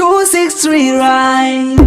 263 right.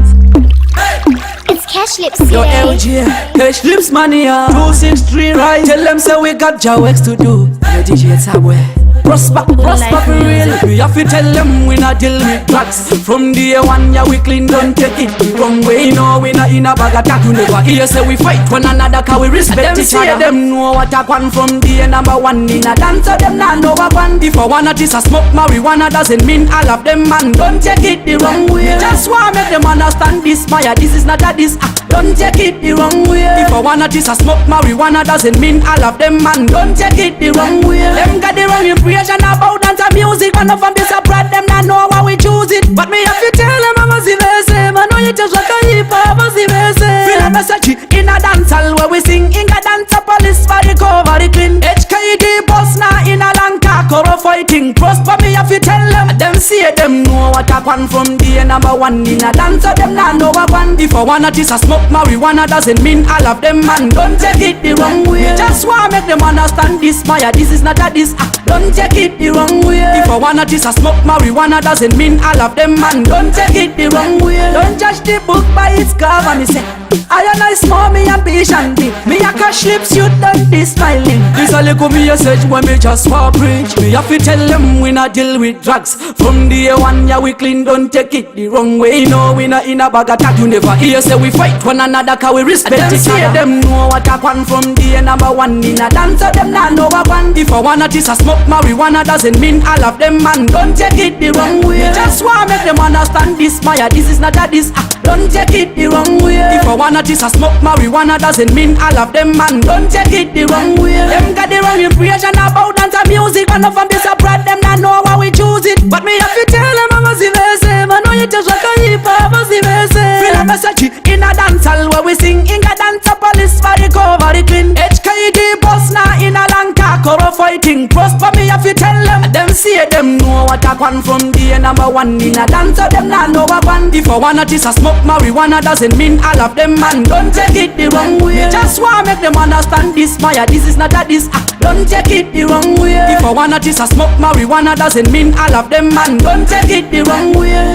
It's Cash Lips Yo, today. LG, Cash Lips Mania. 263 right. Tell them say we got Jawex to do. Yo, DJ Tabwe. Prosper for real. We have to tell them we not deal with drugs. From day one, yeah, we clean, don't take it the wrong way. No, we not in a bag attack. You never hear say we fight one another, cause we respect each other. Them know what I want from day number one. In a dance, so them not know what one. If I wanna this a smoke marijuana, doesn't mean all of them, man. Don't take it the wrong way. Just wanna make them understand this, Maya. This is not a this. Don't take it the wrong way. If I wanna this a smoke marijuana, doesn't mean all of them, man. Don't take it the wrong way. Them got the wrong impression about dance and music. Man of them this a pride, them not know how we choose it. But me have to tell them I'm a zivese. Man know you just like a hip hop a zivese. Feel a message in a dance hall where we sing in a dance a police for the cover the clean. HKD boss now in a long car coro fighting. Prosper me have to tell them. Them see them know what I want from the number one in a dance. So them not know what one. If I wanna this a smoke marijuana, doesn't mean all of them, man. Don't take it the wrong way. Just wanna make them understand this, Maya. This is not a this. Don't take it the wrong way. If I wanna this a smoke marijuana, doesn't mean all of them, man. Don't take it the wrong way. Don't judge the book by its cover. Me say I and I small me ambition big. Me a Cash Lips, you done this smiling. This a little me message when me just for preach. Me have to tell them we not deal with drugs. From day one, yeah we clean. Don't take it the wrong way. No, we not in a bag attack. You never hear say we fight one another, cause we respect each other. Them know what I want from day number one in a dance. So them not know what one. If I wanna this a smoke marijuana, doesn't mean all of them, man. Don't take it the wrong way. Just wanna make them understand this, Maya. This is not a this. Don't take it the wrong way. If I wanna this a smoke marijuana, doesn't mean all of them, man. Don't take it the wrong way. Them got the wrong impression about dance and music. Man of them this a pride, them not know how we choose it. But me have to tell them I'm a zivese. Man know you just like a hip hop a zivese. Feel a message in a dance hall where we sing in a dance a police for the cover the clean. HKD boss now in a long car coro fighting. Prosper me have to tell them. Them see them know what I want from the number one in a dance. So them not know what one. If I wanna this a smoke marijuana, doesn't mean all of them, man. Don't take it the wrong way. Just wanna make them understand this, Maya. This is not a this. Don't take it the wrong way. If I wanna this a smoke marijuana, doesn't mean all of them, man. Don't take it the wrong way.